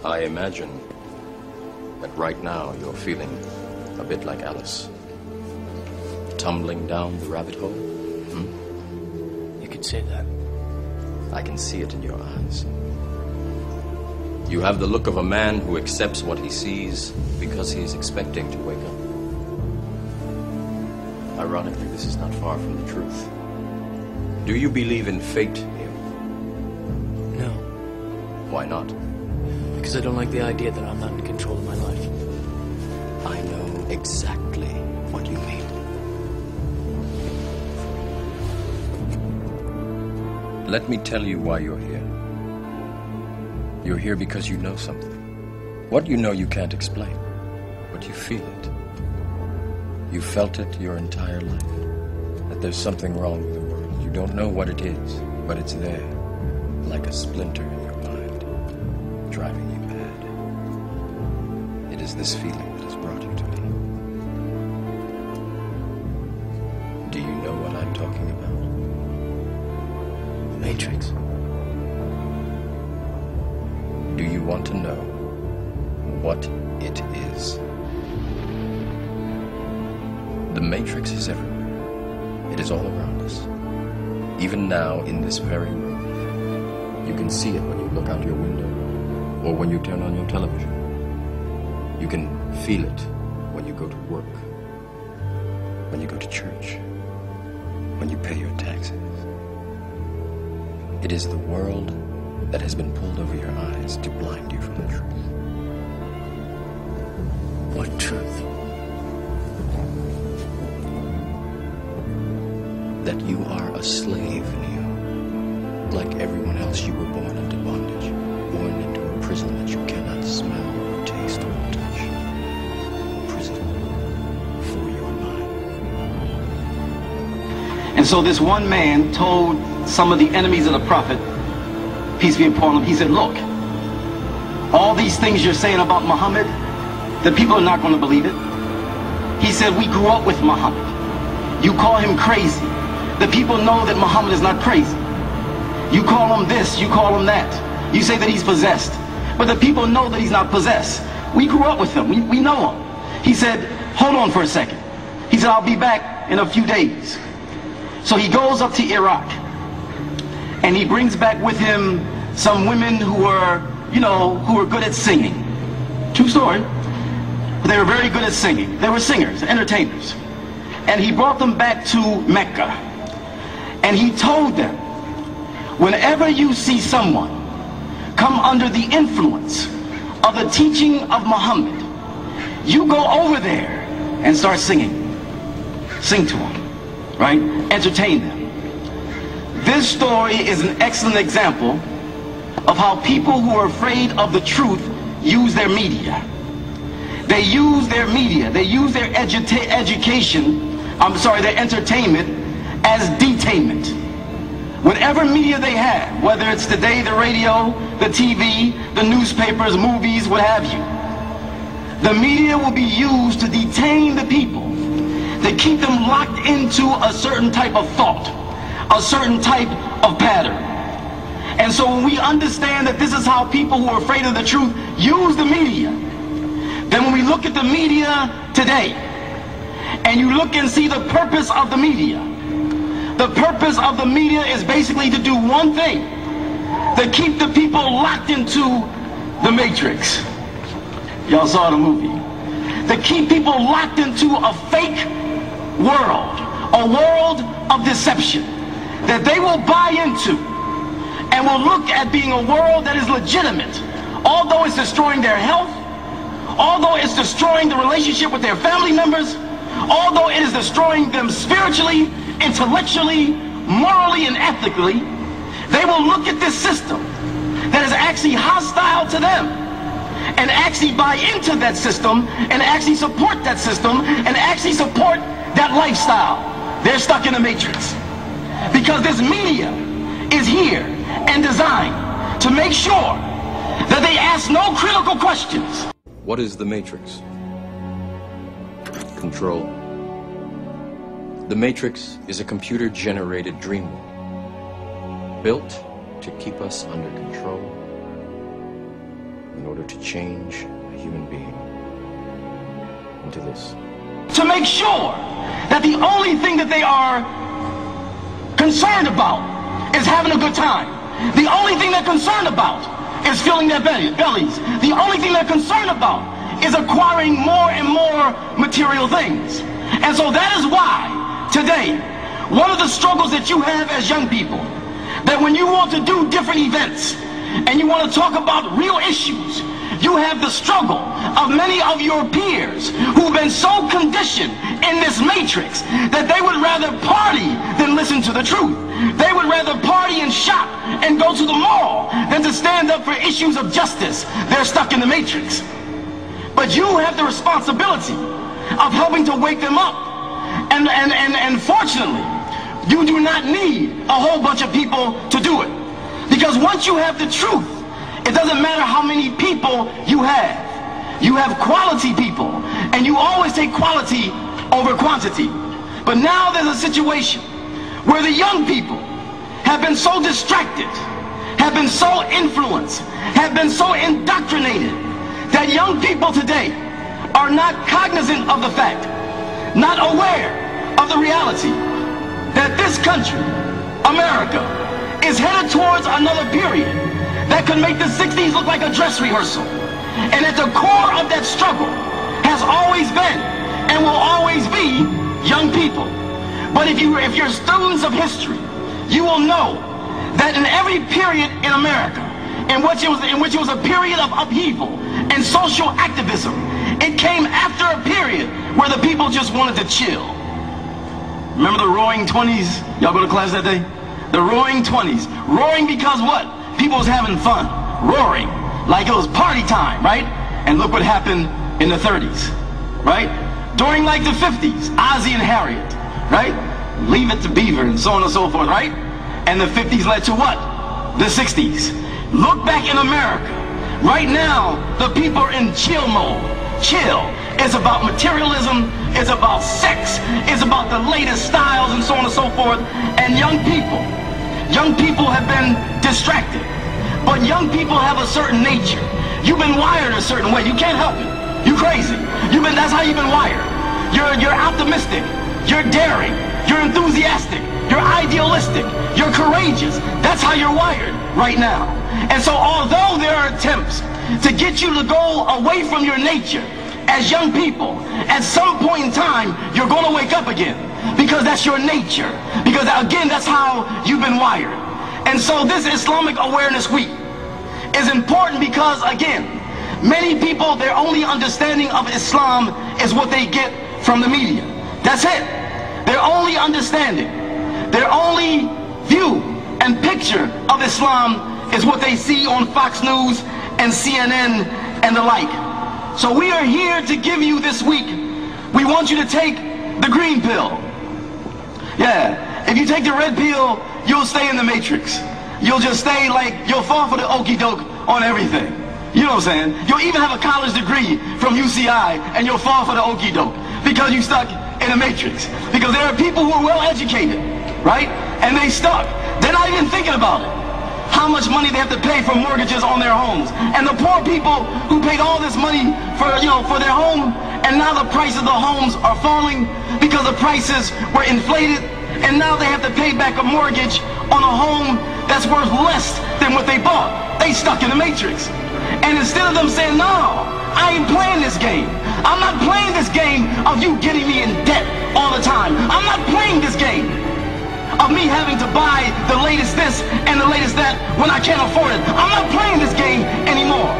I imagine that right now you're feeling a bit like Alice. Tumbling down the rabbit hole? You could say that. I can see it in your eyes. You have the look of a man who accepts what he sees because he is expecting to wake up. Ironically, this is not far from the truth. Do you believe in fate, Neil? No. Why not? Because I don't like the idea that I'm not in control of my life. I know exactly what you mean. Let me tell you why you're here. You're here because you know something. What you know you can't explain, but you feel it. You felt it your entire life, that there's something wrong with the world. You don't know what it is, but it's there, like a splinter in your mind, driving you mad. It is this feeling that has brought you to me. Do you know what I'm talking about? Matrix. Do you want to know what it is? The Matrix is everywhere. It is all around us. Even now, in this very room. You can see it when you look out your window, or when you turn on your television. You can feel it when you go to work, when you go to church, when you pay your taxes. It is the world that has been pulled over your eyes to blind you from the truth. What truth? That you are a slave, Neo. Like everyone else, you were born into bondage, born into a prison that you cannot smell or taste or touch. A prison for your mind. And so this one man told some of the enemies of the prophet, peace be upon him, he said, look, all these things you're saying about Muhammad, the people are not going to believe it. He said, we grew up with Muhammad. You call him crazy. The people know that Muhammad is not crazy. You call him this, you call him that. You say that he's possessed. But the people know that he's not possessed. We grew up with him. We know him. He said, hold on for a second. He said, I'll be back in a few days. So he goes up to Iraq. And he brings back with him some women who were, who were good at singing. True story. They were very good at singing. They were singers, entertainers. And he brought them back to Mecca. And he told them, whenever you see someone come under the influence of the teaching of Muhammad, you go over there and start singing. Sing to them, right? Entertain them. This story is an excellent example of how people who are afraid of the truth use their media. They use their media, they use their their entertainment as detainment. Whatever media they have, whether it's today the radio, the TV, the newspapers, movies, what have you, the media will be used to detain the people, to keep them locked into a certain type of thought, a certain type of pattern. And so when we understand that this is how people who are afraid of the truth use the media, then when we look at the media today, and you look and see the purpose of the media, the purpose of the media is basically to do one thing, to keep the people locked into the Matrix. Y'all saw the movie. To keep people locked into a fake world, a world of deception that they will buy into and will look at being a world that is legitimate, although it's destroying their health, although it's destroying the relationship with their family members, although it is destroying them spiritually, intellectually, morally, and ethically. They will look at this system that is actually hostile to them and actually buy into that system and actually support that system and actually support that lifestyle. They're stuck in a matrix because this media is here and designed to make sure that they ask no critical questions. What is the Matrix? Control. The Matrix is a computer-generated dream world, built to keep us under control, in order to change a human being into this. To make sure that the only thing that they are concerned about is having a good time. The only thing they're concerned about is filling their bellies. The only thing they're concerned about is acquiring more and more material things. And so that is why today, one of the struggles that you have as young people, that when you want to do different events and you want to talk about real issues, you have the struggle of many of your peers who've been so conditioned in this matrix that they would rather party than listen to the truth. They would rather party and shop and go to the mall than to stand up for issues of justice. They're stuck in the matrix. But you have the responsibility of helping to wake them up. And fortunately, you do not need a whole bunch of people to do it. Because once you have the truth, it doesn't matter how many people you have. You have quality people, and you always take quality over quantity. But now there's a situation where the young people have been so distracted, have been so influenced, have been so indoctrinated, that young people today are not cognizant of the fact, not aware of the reality, that this country, America, is headed towards another period that could make the 60s look like a dress rehearsal. And at the core of that struggle has always been and will always be young people. But if you're students of history, you will know that in every period in America in which it was a period of upheaval and social activism, it came after a period where the people just wanted to chill. Remember the Roaring 20s? Y'all go to class that day? The Roaring 20s. Roaring because what? People was having fun, roaring, like it was party time, right? And look what happened in the 30s, right? During like the 50s, Ozzie and Harriet, right? Leave It to Beaver and so on and so forth, right? And the 50s led to what? The 60s. Look back in America. Right now, the people are in chill mode. Chill. It's about materialism, it's about sex, it's about the latest styles and so on and so forth. And young people have been distracted. But young people have a certain nature. You've been wired a certain way. You can't help it. You crazy. That's how you've been wired. You're optimistic. You're daring. You're enthusiastic. You're idealistic. You're courageous. That's how you're wired right now. And so although there are attempts to get you to go away from your nature as young people, at some point in time, you're going to wake up again. Because that's your nature. Because again, that's how you've been wired. And so this Islamic Awareness Week is important because, again, many people, their only understanding of Islam is what they get from the media. That's it. Their only understanding, their only view and picture of Islam is what they see on Fox News and CNN and the like. So we are here to give you this week, we want you to take the green pill. Yeah, if you take the red pill, you'll stay in the matrix. You'll just stay like, you'll fall for the okie doke on everything. You know what I'm saying? You'll even have a college degree from UCI and you'll fall for the okie doke because you stuck in the matrix. Because there are people who are well educated, right? And they stuck. They're not even thinking about it. How much money they have to pay for mortgages on their homes. And the poor people who paid all this money for, for their home, and now the price of the homes are falling because the prices were inflated, and now they have to pay back a mortgage on a home that's worth less than what they bought. They stuck in the matrix. And instead of them saying, no, I ain't playing this game. I'm not playing this game of you getting me in debt all the time. I'm not playing this game of me having to buy the latest this and the latest that when I can't afford it. I'm not playing this game anymore.